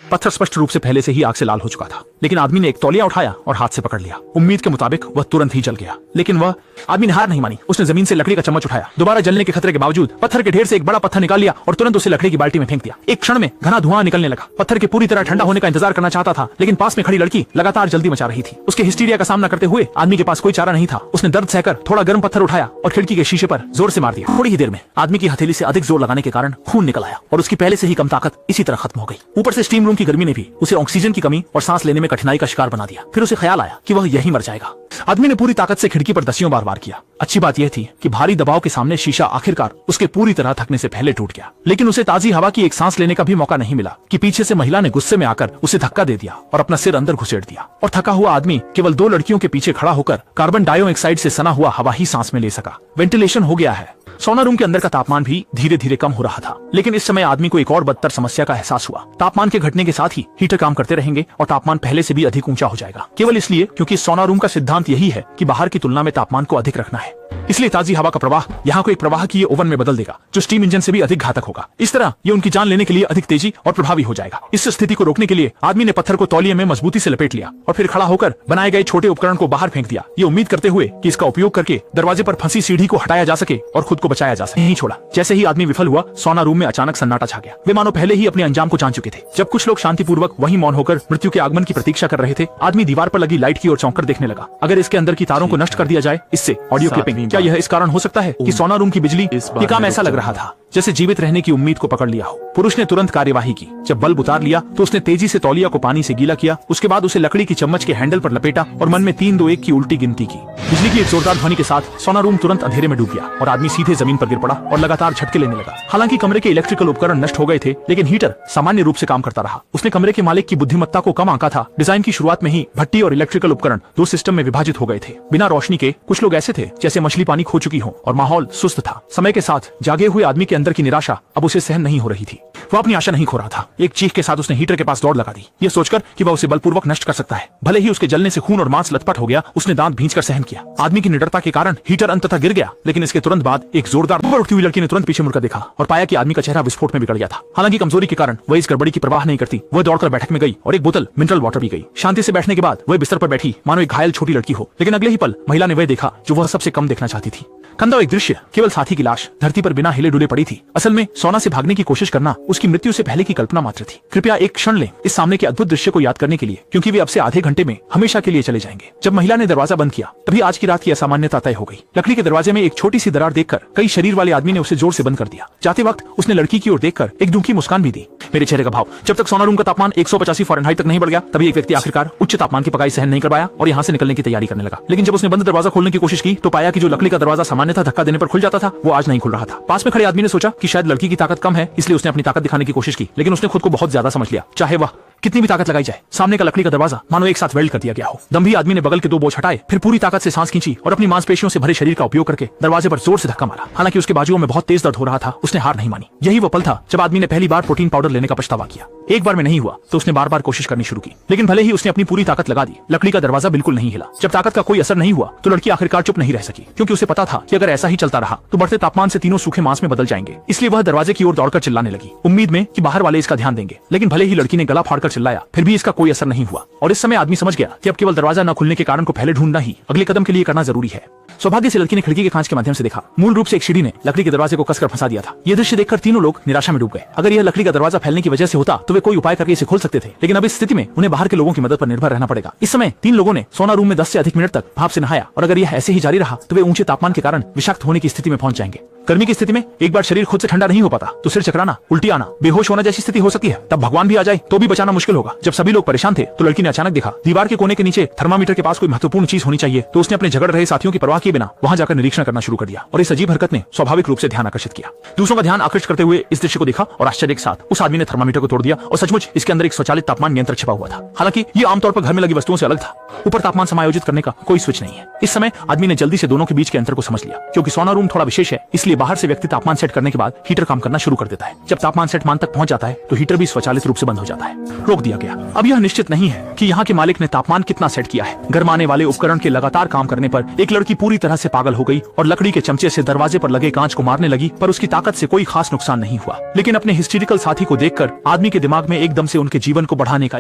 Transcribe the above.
पत्थर स्पष्ट रूप से पहले से ही आग से लाल हो चुका था, लेकिन आदमी ने एक तौलिया उठाया और हाथ से पकड़ लिया। उम्मीद के मुताबिक वह तुरंत ही जल गया, लेकिन वह आदमी ने हार नहीं मानी। उसने जमीन से लकड़ी का चम्मच उठाया, दोबारा जलने के खतरे के बावजूद पत्थर के ढेर से एक बड़ा पत्थर निकाल लिया और तुरंत उसे लकड़ी की बाल्टी में फेंक दिया। एक क्षण में घना धुआं निकलने लगा। पत्थर के पूरी तरह ठंडा होने का इंतजार करना चाहता था, लेकिन पास में खड़ी लड़की लगातार जल्दी मचा रही थी। उसके हिस्टीरिया का सामना करते हुए आदमी के पास कोई चारा नहीं था। उसने दर्द सहकर थोड़ा गर्म पत्थर उठाया और खिड़की के शीशे पर जोर से मार दिया। थोड़ी ही देर में आदमी की हथेली से अधिक जोर लगाने के कारण खून निकल आया और उसकी पहले से ही कम ताकत इसी तरह खत्म हो गई। ऊपर से स्टीम रूम की गर्मी ने भी उसे ऑक्सीजन की कमी और सांस लेने में कठिनाई का शिकार बना दिया। फिर उसे ख्याल आया कि वह यहीं मर जाएगा। आदमी ने पूरी ताकत से खिड़की पर दसियों बार वार किया। अच्छी बात यह थी कि भारी दबाव के सामने शीशा आखिरकार उसके पूरी तरह थकने से पहले टूट गया, लेकिन उसे ताजी हवा की एक सांस लेने का भी मौका नहीं मिला कि पीछे से महिला ने गुस्से में आकर उसे धक्का दे दिया और अपना सिर अंदर घुसेड़ दिया। और थका हुआ आदमी केवल 2 लड़कियों के पीछे खड़ा होकर कार्बन डाइऑक्साइड से सना हुआ हवा ही सांस में ले सका। वेंटिलेशन हो गया है। सोना रूम के अंदर का तापमान भी धीरे धीरे कम हो रहा था, लेकिन इस समय आदमी को एक और बदतर समस्या का एहसास हुआ। तापमान के घटने के साथ ही हीटर काम करते रहेंगे और तापमान पहले से भी अधिक ऊंचा हो जाएगा, केवल इसलिए क्योंकि सोना रूम का सिद्धांत यही है कि बाहर की तुलना में तापमान को अधिक रखना है। इसलिए ताजी हवा का प्रवाह यहाँ को एक प्रवाह की ओवन में बदल देगा, जो स्टीम इंजन से भी अधिक घातक होगा। इस तरह ये उनकी जान लेने के लिए अधिक तेजी और प्रभावी हो जाएगा। इस स्थिति को रोकने के लिए आदमी ने पत्थर को तौलिए में मजबूती से लपेट लिया और फिर खड़ा होकर बनाए गए छोटे उपकरण को बाहर फेंक दिया, ये उम्मीद करते हुए कि इसका उपयोग करके दरवाजे पर फंसी सीढ़ी को हटाया जा सके और खुद को बचाया जा सके। नहीं छोड़ा। जैसे ही आदमी विफल हुआ, सोना रूम में अचानक सन्नाटा छा गया। वे मानो पहले ही अपने अंजाम को जान चुके थे। जब कुछ लोग शांतिपूर्वक वहीं मौन होकर मृत्यु के आगमन की प्रतीक्षा कर रहे थे, आदमी दीवार पर लगी लाइट की ओर चौंक कर देखने लगा। अगर इसके अंदर की तारों को नष्ट कर दिया जाए इससे ऑडियो क्लिपिंग, क्या यह इस कारण हो सकता है कि सोना रूम की बिजली? ये काम ऐसा लग रहा था जैसे जीवित रहने की उम्मीद को पकड़ लिया हो। पुरुष ने तुरंत कार्यवाही की। जब बल्ब उतार लिया तो उसने तेजी से तौलिया को पानी से गीला किया। उसके बाद उसे लकड़ी की चम्मच के हैंडल पर लपेटा और मन में 3 2 1 की उल्टी गिनती की। बिजली की एक जोरदार ध्वनि के साथ सोना रूम तुरंत अंधेरे में डूब गया और आदमी सीधे जमीन पर गिर पड़ा और लगातार झटके लेने लगा। हालांकि कमरे के इलेक्ट्रिकल उपकरण नष्ट हो गए थे, लेकिन हीटर सामान्य रूप से काम करता रहा। उसने कमरे के मालिक की बुद्धिमत्ता को कम आंका था। डिजाइन की शुरुआत में ही भट्टी और इलेक्ट्रिकल उपकरण 2 सिस्टम में विभाजित हो गए थे। बिना रोशनी के कुछ लोग ऐसे थे जैसे मछली पानी खो चुकी हो और माहौल सुस्त था। समय के साथ जागे हुए आदमी के अंदर की निराशा अब उसे सहन नहीं हो रही थी। वह अपनी आशा नहीं खो रहा था। एक चीख के साथ उसने हीटर के पास दौड़ लगा दी, ये सोचकर कि वह उसे बलपूर्वक नष्ट कर सकता है। भले ही उसके जलने से खून और मांस लथपथ हो गया, उसने दांत भींचकर सहन किया। आदमी की निडरता के कारण हीटर अंततः गिर गया, लेकिन इसके तुरंत बाद एक जोरदार उठती हुई लड़की ने तुरंत पीछे मुड़कर देखा और पाया कि आदमी का चेहरा विस्फोट में बिगड़ गया था। हालांकि कमजोरी के कारण वह इस गड़बड़ी की परवाह नहीं करती। वह दौड़कर बैठक में गई और एक बोतल मिनरल वाटर पी गई। शांति से बैठने के बाद वह बिस्तर पर बैठी मानो एक घायल छोटी लड़की हो, लेकिन अगले ही पल महिला ने वह देखा जो वह सबसे कम देखना चाहती थी। कंधा एक दृश्य, केवल साथी की लाश धरती पर बिना हिले डुले पड़ी थी। असल में सोना से भागने की कोशिश करना उसकी मृत्यु से पहले की कल्पना मात्र थी। कृपया एक क्षण लें इस सामने के अद्भुत दृश्य को याद करने के लिए, क्योंकि वे अब से आधे घंटे में हमेशा के लिए चले जाएंगे। जब महिला ने दरवाजा बंद किया तभी आज की रात की असामान्यता तय हो गई। लकड़ी के दरवाजे में एक छोटी सी दरार देखकर कई शरीर वाले आदमी ने उसे जोर से बंद कर दिया। जाते वक्त उसने लड़की की ओर देखकर एक दुखी मुस्कान भी दी। मेरे चेहरे का भाव, जब तक सोना रूम का तापमान 185 फ़ारेनहाइट तक नहीं बढ़ गया तभी एक व्यक्ति आखिरकार उच्च तापमान की पकाई सहन नहीं कर पाया और यहाँ से निकलने की तैयारी करने लगा। लेकिन जब उसने बंद दरवाजा खोलने की कोशिश की तो पाया कि जो लकड़ी का दरवाजा सामान्यतः धक्का देने पर खुल जाता था वो आज नहीं खुल रहा था। पास में खड़े आदमी ने सोचा कि शायद लड़की की ताकत कम है, इसलिए उसने अपनी ताकत दिखाने की कोशिश की, लेकिन उसने खुद को बहुत ज्यादा समझ लिया। चाहे वह कितनी भी ताकत लगाई जाए, सामने का लकड़ी का दरवाजा मानो एक साथ वेल्ड कर दिया गया हो। दम्भी आदमी ने बगल के 2 बोझ हटाए, फिर पूरी ताकत से सांस खींची और अपनी मांसपेशियों से भरे शरीर का उपयोग करके दरवाजे पर जोर से धक्का मारा। हालांकि उसके बाजुओं में बहुत तेज दर्द हो रहा था, उसने हार नहीं मानी। यही वो पल था जब आदमी ने पहली बार प्रोटीन पाउडर लेने का पछतावा किया। एक बार में नहीं हुआ तो उसने बार बार कोशिश करनी शुरू की, लेकिन भले ही उसने अपनी पूरी ताकत लगा दी, लकड़ी का दरवाजा बिल्कुल नहीं हिला। जब ताकत का कोई असर नहीं हुआ तो लड़की आखिरकार चुप नहीं रह सकी, क्योंकि उसे पता था कि अगर ऐसा ही चलता रहा तो बढ़ते तापमान से तीनों सूखे मांस में बदल जाएंगे। इसलिए वह दरवाजे की ओर दौड़कर चिल्लाने लगी, उम्मीद में कि बाहर वाले इसका ध्यान देंगे। लेकिन भले ही लड़की ने गला फाड़कर चिल्लाया, फिर भी इसका कोई असर नहीं हुआ। और इस समय आदमी समझ गया कि अब केवल दरवाजा न खुलने के कारण को पहले ढूंढना ही अगले कदम के लिए करना जरूरी है। सौभाग्य से लड़की ने खिड़की के कांच के माध्यम से देखा। मूल रूप से एक सीढ़ी ने लकड़ी के दरवाजे को कसकर फंसा दिया था। यह दृश्य देखकर तीनों लोग निराशा में डूब गए। अगर यह लकड़ी का दरवाजा फैलने की वजह से होता तो वे कोई उपाय करके इसे खोल सकते थे, लेकिन अब इस स्थिति में उन्हें बाहर के लोगों की मदद पर निर्भर रहना पड़ेगा। इस समय 3 लोगों ने सोना रूम में 10 से अधिक मिनट तक भाप से नहाया और अगर यह ऐसे ही जारी रहा तो वे ऊंचे तापमान के कारण विषाक्त होने की स्थिति में पहुंच जाएंगे। गर्मी की स्थिति में एक बार शरीर खुद से ठंडा नहीं हो पाता तो सिर चकराना, उल्टी आना, बेहोश होना जैसी स्थिति हो सकती है। तब भगवान भी आ जाए तो भी बचाना मुश्किल होगा। जब सभी लोग परेशान थे तो लड़की ने अचानक देखा दीवार के कोने के नीचे थर्मामीटर के पास कोई महत्वपूर्ण चीज होनी चाहिए, तो उसने अपने झगड़ रहे साथियों की परवाह किए बिना वहां जाकर निरीक्षण करना शुरू कर दिया और इस अजीब हरकत ने स्वाभाविक रूप से ध्यान आकर्षित किया। दूसरों का ध्यान आकर्षित करते हुए इस दृश्य को देखा और आश्चर्य के साथ उस आदमी ने थर्मामीटर को तोड़ दिया और सचमुच इसके अंदर एक स्वचालित तापमान नियंत्रक छिपा हुआ था। हालांकि ये आमतौर पर घर में लगी वस्तुओं से अलग था। ऊपर तापमान समायोजित करने का कोई स्विच नहीं है। इस समय आदमी ने जल्दी से दोनों के बीच के अंतर को समझ लिया। क्योंकि सोना रूम थोड़ा विशेष है, इसलिए बाहर से व्यक्ति तापमान सेट करने के बाद हीटर काम करना शुरू कर देता है। जब तापमान सेट मान तक पहुंच जाता है तो हीटर भी स्वचालित रूप से बंद हो जाता है। रोक दिया गया। अब यह निश्चित नहीं है कि यहाँ के मालिक ने तापमान कितना सेट किया है। गरमाने वाले उपकरण के लगातार काम करने पर एक लड़की पूरी तरह से पागल हो गई और लकड़ी के चमचे से दरवाजे पर लगे कांच को मारने लगी, पर उसकी ताकत से कोई खास नुकसान नहीं हुआ। लेकिन अपने हिस्टेरिकल साथी को देखकर आदमी के दिमाग में एकदम से उनके जीवन को बढ़ाने का